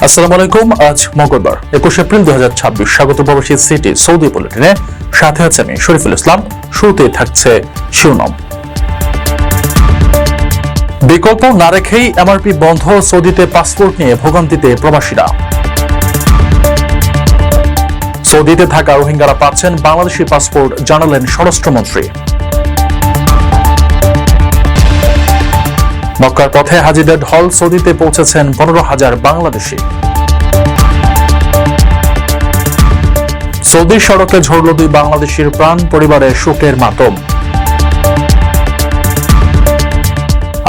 আসসালামু আলাইকুম। আজ মঙ্গলবার 21 এপ্রিল 2026। স্বাগত প্রবাসী সিটি সৌদি বুলেটিনে, সাথে আছে আমি শরীফুল ইসলাম। শুরুতেই থাকছে শিরোনাম। বিকল্প না রেখেই এমআরপি বন্ধ, সৌদিতে পাসপোর্ট নিয়ে ভোগান্তিতে প্রবাসীরা। সৌদিতে থাকা রোহিঙ্গারা পাচ্ছেন বাংলাদেশি পাসপোর্ট, জানালেন স্বরাষ্ট্রমন্ত্রী। মক্কার পথে হাজিদের ঢল, সৌদিতে পৌঁছেছেন 15,000 বাংলাদেশি। সৌদি সড়কে ঝরল 2 বাংলাদেশির প্রাণ, পরিবারে শোকের মাতম।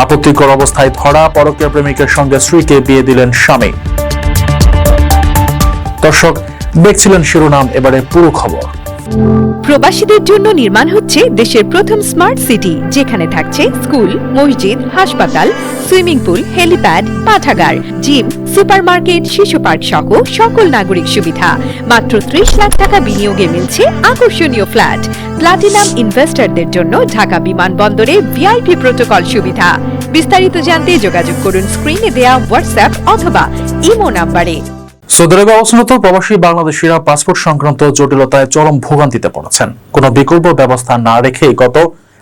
আপত্তিকর অবস্থায় ধরা, পরকীয়া প্রেমিকের সঙ্গে স্ত্রীকে বিয়ে দিলেন স্বামী। দর্শক, দেখছিলেন শিরোনাম, এবারে পুরো খবর। প্রবাসীদের জন্য নির্মাণ হচ্ছে দেশের প্রথম স্মার্ট সিটি, যেখানে থাকছে স্কুল, মসজিদ, হাসপাতাল, সুইমিং পুল, হেলিপ্যাড, পাঠাগার, জিম, সুপারমার্কেট, শিশু পার্ক সহ সকল নাগরিক সুবিধা। মাত্র 30 লাখ টাকা বিনিয়োগে মিলছে আকর্ষণীয় ফ্ল্যাট। প্লাটিনাম ইনভেস্টরদের জন্য ঢাকা বিমানবন্দরে ভিআইপি প্রোটোকল সুবিধা। বিস্তারিত জানতে যোগাযোগ করুন স্ক্রিনে দেয়া হোয়াটসঅ্যাপ অথবা ইমো নাম্বারে। সৌদি আরবে অবস্থানরত প্রবাসী বাংলাদেশিরা পাসপোর্ট সংক্রান্ত জটিলতায় চরম ভোগান্তিতে পড়েছেন। কোনো বিকল্প ব্যবস্থা না রেখে গত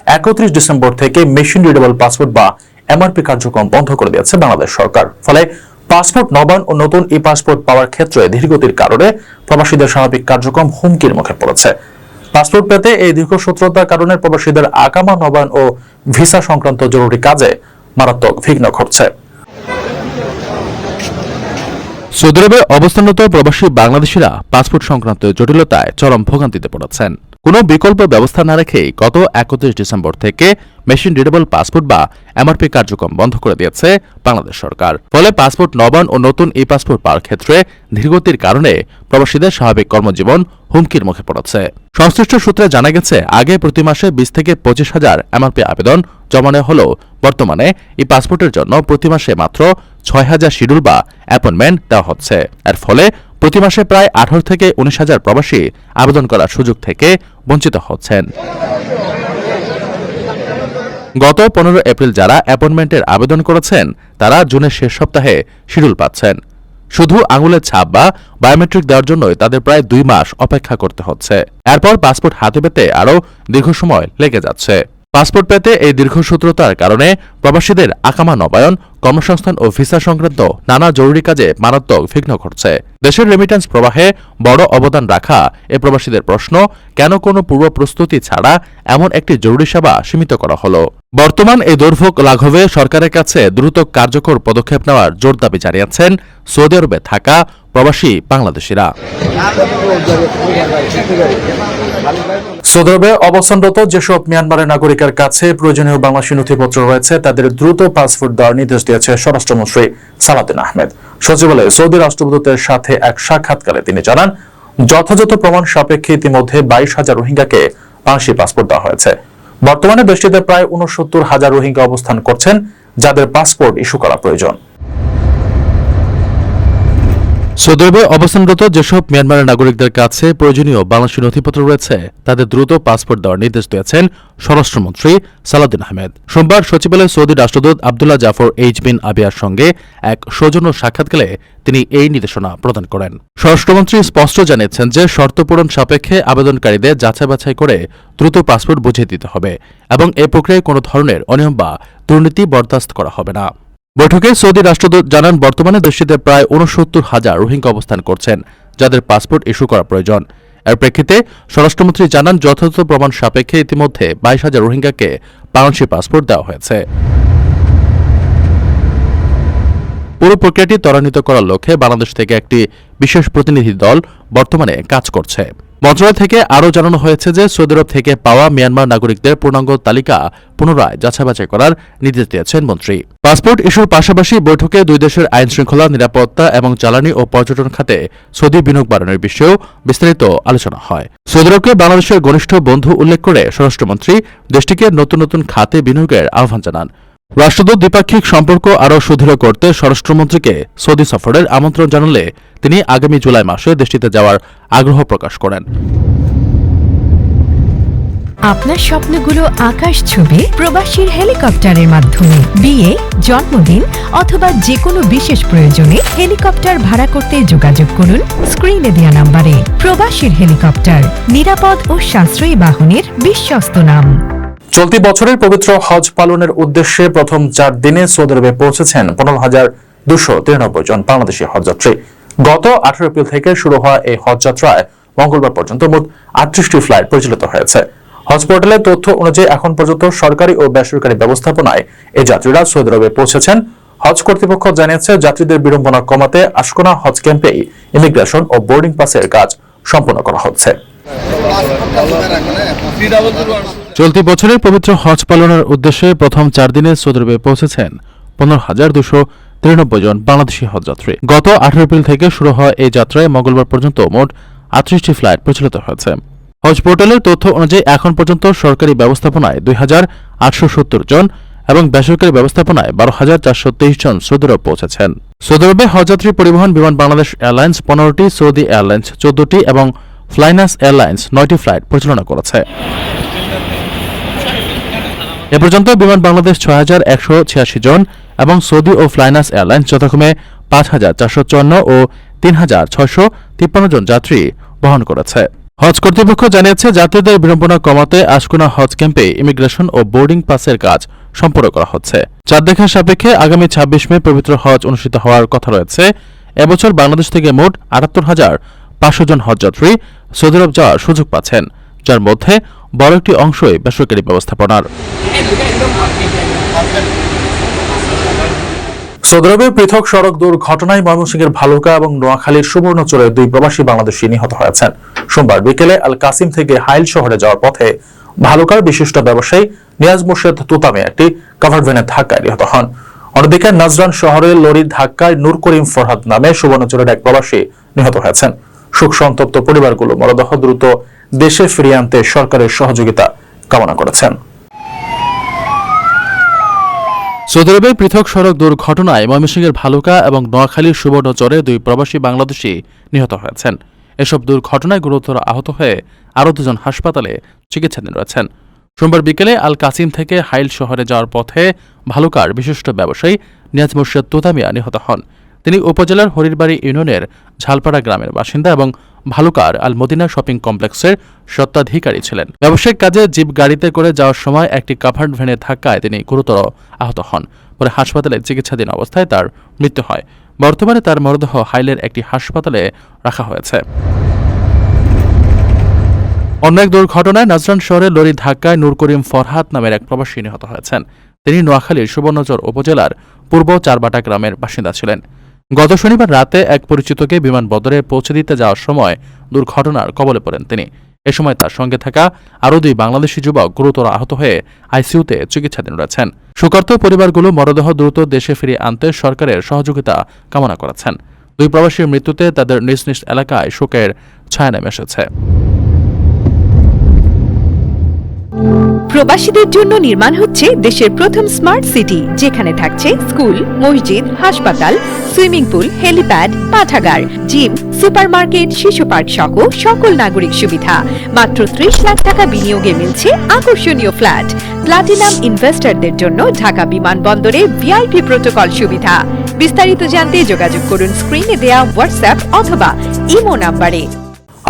31 ডিসেম্বর থেকে মেশিন রিডেবল পাসপোর্ট বা এমআরপি কার্যক্রম বন্ধ করে দিয়েছে বাংলাদেশ সরকার। ফলে পাসপোর্ট নবায়ন ও নতুন ই পাসপোর্ট পাওয়ার ক্ষেত্রে ধীরগতির কারণে প্রবাসীদের স্বাভাবিক কার্যক্রম হুমকির মুখে পড়েছে। পাসপোর্ট পেতে এই দীর্ঘসূত্রতার কারণে প্রবাসীদের আকামা নবায়ন ও ভিসা সংক্রান্ত জরুরি কাজে মারাত্মক বিঘ্ন ঘটছে। সৌদি আরবে অবস্থানরত প্রবাসী বাংলাদেশিরা পাসপোর্ট সংক্রান্ত জটিলতায় চরম ভোগান্তিতে পড়েছেন। কোনো বিকল্প ব্যবস্থা না রেখেই গত 31 ডিসেম্বর থেকে মেশিন রিডেবল পাসপোর্ট বা এমআরপি কার্যক্রম বন্ধ করে দিয়েছে বাংলাদেশ সরকার। ফলে পাসপোর্ট নবায়ন ও নতুন ই পাসপোর্ট পাওয়ার ক্ষেত্রে ধীরগতির কারণে প্রবাসীদের স্বাভাবিক কর্মজীবন হুমকির মুখে পড়েছে। সংশ্লিষ্ট সূত্রে জানা গেছে, আগে প্রতি মাসে 20 থেকে 25,000 এমআরপি আবেদন জমা নেওয়া হলেও বর্তমানে ই পাসপোর্টের জন্য প্রতি মাসে মাত্র 6,000 শিডিউল বা অ্যাপয়েন্টমেন্ট দেওয়া হচ্ছে। এর ফলে প্রতি মাসে প্রায় 18 থেকে 19,000 প্রবাসী আবেদন করার সুযোগ থেকে বঞ্চিত হচ্ছেন। গত 15 এপ্রিল যারা অ্যাপয়েন্টমেন্টের আবেদন করেছেন তারা জুনের শেষ সপ্তাহে শিডিউল পাচ্ছেন। শুধু আঙুলের ছাপ বা বায়োমেট্রিক দেওয়ার জন্যই তাদের প্রায় 2 মাস অপেক্ষা করতে হচ্ছে। এরপর পাসপোর্ট হাতে পেতে আরও দীর্ঘ সময় লেগে যাচ্ছে। পাসপোর্ট পেতে এই দীর্ঘসূত্রতার কারণে প্রবাসীদের আকামা নবায়ন, কর্মসংস্থান ও ভিসা সংক্রান্ত নানা জরুরি কাজে মারাত্মক বিঘ্ন ঘটছে। দেশের রেমিট্যান্স প্রবাহে বড় অবদান রাখা এ প্রবাসীদের প্রশ্ন, কেন কোনো পূর্ব প্রস্তুতি ছাড়া এমন একটি জরুরি সেবা সীমিত করা হলো? বর্তমান এই দুর্ভোগ লাঘবে সরকারের কাছে দ্রুত কার্যকর পদক্ষেপ নেওয়ার জোর দাবি জানিয়েছেন সৌদি আরবে থাকা প্রবাসী বাংলাদেশিরা। সৌদি আরবে অবস্থানরত যেসব মিয়ানমারের নাগরিকের কাছে প্রয়োজনীয় বাংলাদেশি নথিপত্র রয়েছে তাদের দ্রুত পাসপোর্ট দেওয়ার নির্দেশ দিয়েছে স্বরাষ্ট্রমন্ত্রী সালাউদ্দিন আহমেদ। সচিবালয়ে সৌদি রাষ্ট্রদূতের সাথে এক সাক্ষাৎকারে তিনি জানান, যথাযথ প্রমাণ সাপেক্ষে ইতিমধ্যে 22,000 রোহিঙ্গাকে বাংলাদেশি পাসপোর্ট দেওয়া হয়েছে। বর্তমানে দেশটিতে প্রায় 69,000 রোহিঙ্গা অবস্থান করছেন, যাদের পাসপোর্ট ইস্যু করা প্রয়োজন। সৌদি আরবে অবস্থানরত যেসব মিয়ানমারের নাগরিকদের কাছে প্রয়োজনীয় বাংলাদেশি নথিপত্র রয়েছে তাদের দ্রুত পাসপোর্ট দেওয়ার নির্দেশ দিয়েছেন স্বরাষ্ট্রমন্ত্রী সালাউদ্দিন আহমেদ। সোমবার সচিবালয়ে সৌদি রাষ্ট্রদূত আব্দুল্লাহ জাফর এইচ বিন আবিয়ার সঙ্গে এক সৌজন্য সাক্ষাৎকালে তিনি এই নির্দেশনা প্রদান করেন। স্বরাষ্ট্রমন্ত্রী স্পষ্ট জানিয়েছেন যে শর্ত পূরণ সাপেক্ষে আবেদনকারীদের যাচাই বাছাই করে দ্রুত পাসপোর্ট বুঝিয়ে দিতে হবে এবং এ প্রক্রিয়ায় কোনো ধরনের অনিয়ম বা দুর্নীতি বরদাস্ত করা হবে না। বৈঠকে সৌদি রাষ্ট্রদূত জানান, বর্তমানে দেশটিতে প্রায় 69,000 রোহিঙ্গা অবস্থান করছেন, যাদের পাসপোর্ট ইস্যু করা প্রয়োজন। এর প্রেক্ষিতে স্বরাষ্ট্রমন্ত্রী জানান, যথাযথ প্রমাণ সাপেক্ষে ইতিমধ্যে 22,000 রোহিঙ্গাকে বাংলাদেশি পাসপোর্ট দেওয়া হয়েছে। পুরো প্রক্রিয়াটি ত্বরান্বিত করার লক্ষ্যে বাংলাদেশ থেকে একটি বিশেষ প্রতিনিধি দল বর্তমানে কাজ করছে। মন্ত্রণালয় থেকে আরও জানানো হয়েছে যে সৌদি আরব থেকে পাওয়া মিয়ানমার নাগরিকদের পূর্ণাঙ্গ তালিকা পুনরায় যাচাই করার নির্দেশ দিয়েছেন মন্ত্রী। পাসপোর্ট ইস্যুর পাশাপাশি বৈঠকে দুই দেশের আইন শৃঙ্খলা, নিরাপত্তা এবং জ্বালানি ও পর্যটন খাতে সৌদি বিনিয়োগ বাড়ানোর বিষয়েও বিস্তারিত আলোচনা হয়। সৌদি আরবকে বাংলাদেশের ঘনিষ্ঠ বন্ধু উল্লেখ করে স্বরাষ্ট্রমন্ত্রী দেশটিকে নতুন নতুন খাতে বিনিয়োগের আহ্বান জানান। রাষ্ট্রদূত দ্বিপাক্ষিক সম্পর্ক আরও সুদৃঢ় করতে স্বরাষ্ট্রমন্ত্রীকে সৌদি সফরের আমন্ত্রণ জানালে তিনি আগামী জুলাই মাসে দেশটিতে যাওয়ার আগ্রহ প্রকাশ করেন। আপনার স্বপ্নগুলো আকাশ ছুবে প্রবাসীর হেলিকপ্টারের মাধ্যমে। বিয়ে, জন্মদিন অথবা যে কোনো বিশেষ প্রয়োজনে হেলিকপ্টার ভাড়া করতে যোগাযোগ করুন স্ক্রিনে দেওয়া নাম্বারে। প্রবাসীর হেলিকপ্টার, নিরাপদ ও সাশ্রয়ী বাহনের বিশ্বস্ত নাম। চলতি বছরের পবিত্র হজ পালনের উদ্দেশ্যে প্রথম 4 দিনে সৌদি আরবে পৌঁছেছেন 15,293 জন বাংলাদেশি হজযাত্রী। গত 18 এপ্রিল থেকে শুরু হওয়া এই হজযাত্রায় মঙ্গলবার পর্যন্ত মোট 38টি ফ্লাইট পরিচালিত হয়েছে। হজ পোর্টালের তথ্য অনুযায়ী এখন পর্যন্ত সরকারি ও বেসরকারি ব্যবস্থাপনায় এই যাত্রীরা সৌদি আরবে পৌঁছেছেন। হজ কর্তৃপক্ষ জানিয়েছে, যাত্রীদের বিড়ম্বনা কমাতে আশকোনা হজ ক্যাম্পেই ইমিগ্রেশন ও বোর্ডিং পাসের কাজ সম্পন্ন করা হচ্ছে। চলতি বছরের পবিত্র হজ পালনের উদ্দেশ্যে প্রথম 4 দিনে সৌদি আরবে পৌঁছেছেন 15,293 জন বাংলাদেশি হজযাত্রী। গত 18 এপ্রিল থেকে শুরু হওয়া এই যাত্রায় মঙ্গলবার পর্যন্ত মোট 38টি ফ্লাইট পরিচালিত হয়েছে। হজ পোর্টালের তথ্য অনুযায়ী এখন পর্যন্ত সরকারি ব্যবস্থাপনায় 2,870 জন এবং বেসরকারি ব্যবস্থাপনায় 12,423 জন সৌদি আরব পৌঁছেছেন। সৌদি আরবে হজযাত্রী পরিবহন বিমান বাংলাদেশ এয়ারলাইন্স 15টি, সৌদি এয়ারলাইন্স 14টি এবং ফ্লাইনাস এয়ারলাইন্স 9টি ফ্লাইট পরিচালনা করেছে। এ পর্যন্ত বিমান বাংলাদেশ 6,186 জন এবং সৌদি ও ফ্লাইনাস এয়ারলাইন্স যথাক্রমে 5,454 ও 3,653 জন যাত্রী বহন করেছে। হজ কর্তৃপক্ষ জানিয়েছে, যাত্রীদের বিড়ম্বনা কমাতে আশকোনা হজ ক্যাম্পে ইমিগ্রেশন ও বোর্ডিং পাসের কাজ সম্পন্ন করা হচ্ছে। চাঁদ দেখার সাপেক্ষে আগামী 26 মে পবিত্র হজ অনুষ্ঠিত হওয়ার কথা রয়েছে। এবছর বাংলাদেশ থেকে মোট 78,500 জন হজযাত্রী সৌদি আরব যাওয়ার সুযোগ পাচ্ছেন, যার মধ্যে বড় একটি অংশই বেসরকারি ব্যবস্থাপনার। সৌদি আরবের পৃথক সড়ক দুর্ঘটনায় ময়মনসিংহের ভালুকা এবং নোয়াখালীর সুবর্ণচরে 2 প্রবাসী বাংলাদেশি নিহত হয়েছেন। সোমবার বিকেলে আল কাসিম থেকে হাইল শহরে যাওয়ার পথে ভালুকার বিশিষ্ট ব্যবসায়ী নিয়াজ মোর্শেদ তুতামে একটি কাভার্ড ভ্যানের ধাক্কায় নিহত হন। অন্যদিকে নাজরান শহরের লরির ধাক্কায় নূর করিম ফরহাদ নামে সুবর্ণচরের এক প্রবাসী নিহত হয়েছেন। শোক সন্তপ্ত পরিবারগুলো মরদেহ দ্রুত দেশে ফিরিয়ে আনতে সরকারের সহযোগিতা কামনা করেছেন। সৌদি আরবের পৃথক সড়ক দুর্ঘটনায় ময়মনসিংহের ভালুকা এবং নোয়াখালীর সুবর্ণচরে 2 প্রবাসী বাংলাদেশি নিহত হয়েছেন। এসব দুর্ঘটনায় গুরুতর আহত হয়ে আরও 2 জন হাসপাতালে চিকিৎসাধীন রয়েছেন। সোমবার বিকেলে আল কাসিম থেকে হাইল শহরে যাওয়ার পথে ভালুকার বিশিষ্ট ব্যবসায়ী নিয়াজ মোর্শেদ তুতামিয়া নিহত হন। তিনি উপজেলার হরিরবাড়ি ইউনিয়নের ঝালপাড়া গ্রামের বাসিন্দা এবং ভালুকার আল মদিনা শপিং কমপ্লেক্সের স্বত্বাধিকারী ছিলেন। ব্যবসায়িক কাজে জিপ গাড়িতে করে যাওয়ার সময় একটি কাভার্ড ভ্যানের ধাক্কায় তিনি গুরুতর আহত হন। পরে হাসপাতালে চিকিৎসাধীন অবস্থায় তার মৃত্যু হয়। বর্তমানে তার মরদেহ হাইলের একটি হাসপাতালে রাখা হয়েছে। অন্য এক দুর্ঘটনায় নাজরান শহরে লরির ধাক্কায় নূর করিম ফরহাদ নামের এক প্রবাসী নিহত হয়েছেন। তিনি নোয়াখালীর সুবর্ণচর উপজেলার পূর্ব চারবাটা গ্রামের বাসিন্দা ছিলেন। গত শনিবার রাতে এক পরিচিতকে বিমানবন্দরে পৌঁছে দিতে যাওয়ার সময় দুর্ঘটনার কবলে পড়েন তিনি। এ সময় তার সঙ্গে থাকা আরও 2 বাংলাদেশি যুবক গুরুতর আহত হয়ে আইসিইউতে চিকিৎসাধীন রয়েছেন। শোকার্ত পরিবারগুলো মরদেহ দ্রুত দেশে ফিরিয়ে আনতে সরকারের সহযোগিতা কামনা করেছেন। 2 প্রবাসীর মৃত্যুতে তাদের নিজ নিজ এলাকায় শোকের ছায়া নেমে এসেছে। প্রবাসীদের জন্য নির্মাণ হচ্ছে দেশের প্রথম স্মার্ট সিটি, যেখানে থাকছে স্কুল, মসজিদ, হাসপাতাল, সুইমিং পুল, হেলিপ্যাড, পাঠাগার, জিম, সুপারমার্কেট, শিশু পার্ক সহ সকল নাগরিক সুবিধা। মাত্র 30 লাখ টাকা বিনিয়োগে মিলছে আকর্ষণীয় ফ্ল্যাট। প্লাটিনাম ইনভেস্টরদের জন্য ঢাকা বিমানবন্দরে ভিআইপি প্রোটোকল সুবিধা। বিস্তারিত জানতে যোগাযোগ করুন স্ক্রিনে দেয়া হোয়াটসঅ্যাপ অথবা ইমো নাম্বারে।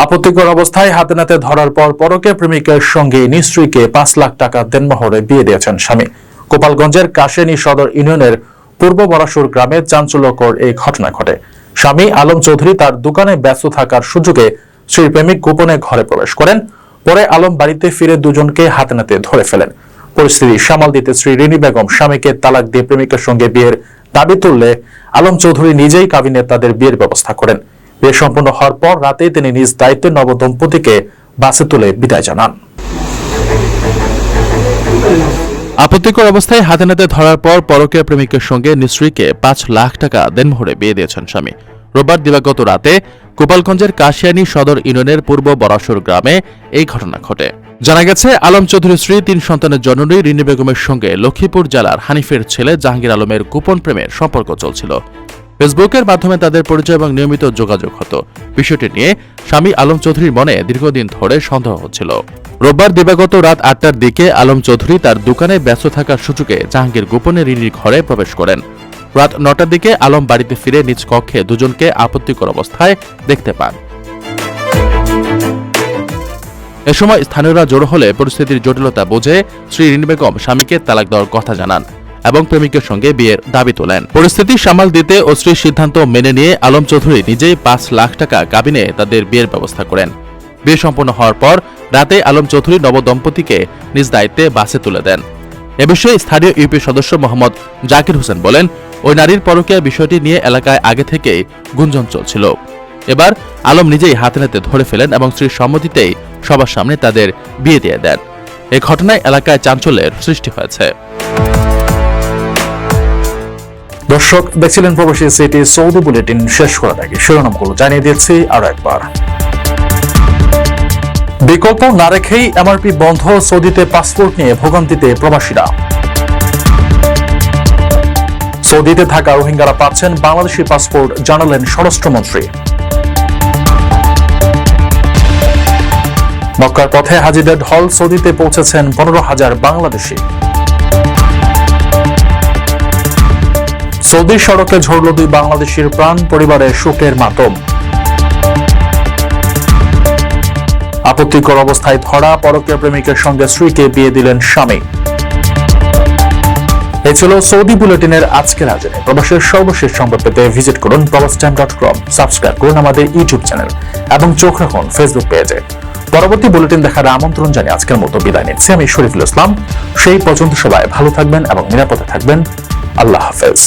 আপত্তিকর অবস্থায় হাতে নাতে ধরার পর পরকে প্রেমিকের সঙ্গে নিজ স্ত্রীকে 5 লাখ টাকা দেনমোহরে বিয়ে দিয়েছেন স্বামী। গোপালগঞ্জের কাশেনী সদর ইউনিয়নের পূর্ব বরাসুর গ্রামে চাঞ্চল্যকর এই ঘটনা ঘটে। স্বামী আলম চৌধুরী তার দোকানে ব্যস্ত থাকার সুযোগে স্ত্রীর প্রেমিক গোপনে ঘরে প্রবেশ করেন। পরে আলম বাড়িতে ফিরে দুজনকে হাতে নাতে ধরে ফেলেন। পরিস্থিতি সামাল দিতে স্ত্রী রিনি বেগম স্বামীকে তালাক দিয়ে প্রেমিকের সঙ্গে বিয়ের দাবি তুললে আলম চৌধুরী নিজেই কাবিনে তাদের বিয়ের ব্যবস্থা করেন। বিয়ে সম্পন্ন হওয়ার পর রাতে তিনি নিজ দায়িত্বে নবদম্পতিকে বাসে তুলে বিদায় জানান। আপত্তিকর অবস্থায় হাতে নাতে ধরার পর পরকীয়া প্রেমিকের সঙ্গে নিজ স্ত্রীকে 5 লাখ টাকা দেনমোহরে বিয়ে দিয়েছেন স্বামী। রোববার দিবাগত রাতে গোপালগঞ্জের কাশিয়ানী সদর ইউনিয়নের পূর্ব বরাসুর গ্রামে এই ঘটনা ঘটে। জানা গেছে, আলম চৌধুরীর স্ত্রী 3 সন্তানের জননী রিনি বেগমের সঙ্গে লক্ষ্মীপুর জেলার হানিফের ছেলে জাহাঙ্গীর আলমের গোপন প্রেমের সম্পর্ক চলছিল। ফেসবুকের মাধ্যমে তাদের পরিচয় এবং নিয়মিত যোগাযোগ হতো। বিষয়টি নিয়ে স্বামী আলম চৌধুরীর মনে দীর্ঘদিন ধরে সন্দেহ হচ্ছিল। রোববার দিবাগত রাত 8টার দিকে আলম চৌধুরী তার দোকানে ব্যস্ত থাকার সুযোগে জাহাঙ্গীর গোপনে রিনির ঘরে প্রবেশ করেন। রাত 9টার দিকে আলম বাড়িতে ফিরে নিজ কক্ষে দুজনকে আপত্তিকর অবস্থায় দেখতে পান। এ সময় স্থানীয়রা জড়ো হলে পরিস্থিতির জটিলতা বুঝে শ্রী রিনি বেগম স্বামীকে তালাক দেওয়ার কথা জানান এবং প্রেমিকের সঙ্গে বিয়ের দাবি তোলেন। পরিস্থিতি সামাল দিতে ও স্ত্রীর সিদ্ধান্ত মেনে নিয়ে আলম চৌধুরী নিজেই 5 লাখ টাকা কাবিনে তাদের বিয়ের ব্যবস্থা করেন। বিয়ে সম্পন্ন হওয়ার পর রাতে আলম চৌধুরী নবদম্পতিকে নিজ দায়িত্বে বাসে তুলে দেন। এ বিষয়ে স্থানীয় ইউপি সদস্য মোহাম্মদ জাকির হোসেন বলেন, ওই নারীর পরকীয়ার বিষয়টি নিয়ে এলাকায় আগে থেকেই গুঞ্জন চলছিল। এবার আলম নিজেই হাতে নাতে ধরে ফেলেন এবং স্ত্রীর সম্মতিতেই সবার সামনে তাদের বিয়ে দিয়ে দেন। এই ঘটনায় এলাকায় চাঞ্চল্যের সৃষ্টি হয়েছে। দর্শক দেখছিলেন প্রবাসী সিটি সৌদি বুলেটিন। শেষ করার আগে শিরোনামগুলো জানিয়ে দিচ্ছি আরো একবার। বিকল্প না রেখেই এমআরপি বন্ধ, সৌদিতে পাসপোর্ট নিয়ে ভোগান্তিতে প্রবাসীরা। সৌদিতে থাকা রোহিঙ্গারা পাচ্ছেন বাংলাদেশি পাসপোর্ট, জানালেন স্বরাষ্ট্রমন্ত্রী। মক্কার পথে হাজিদের ঢল, সৌদিতে পৌঁছেছেন 15,000 বাংলাদেশি। সৌদি সড়কে ঝরল 2 বাংলাদেশির প্রাণ, পরিবারের শোকের মাতম। আপত্তিকর অবস্থায় ধরা, পরকীয়া প্রেমিকের সঙ্গে স্ত্রীকে বিয়ে দিলেন স্বামী। এই ছিল সৌদি বুলেটিনের আজকের আয়োজনে। প্রবাসের সর্বশেষ সংবাদ পেতে ভিজিট করুন probastyme.com, সাবস্ক্রাইব করুন আমাদের ইউটিউব চ্যানেল এবং চোখ রাখুন ফেসবুক পেজে। পরবর্তী বুলেটিন দেখার আমন্ত্রণ জানিয়ে আজকের মতো বিদায় নিচ্ছি আমি শরীফুল ইসলাম। সেই পর্যন্ত সবাই ভালো থাকবেন এবং নিরাপদে থাকবেন। আল্লাহ হাফেজ।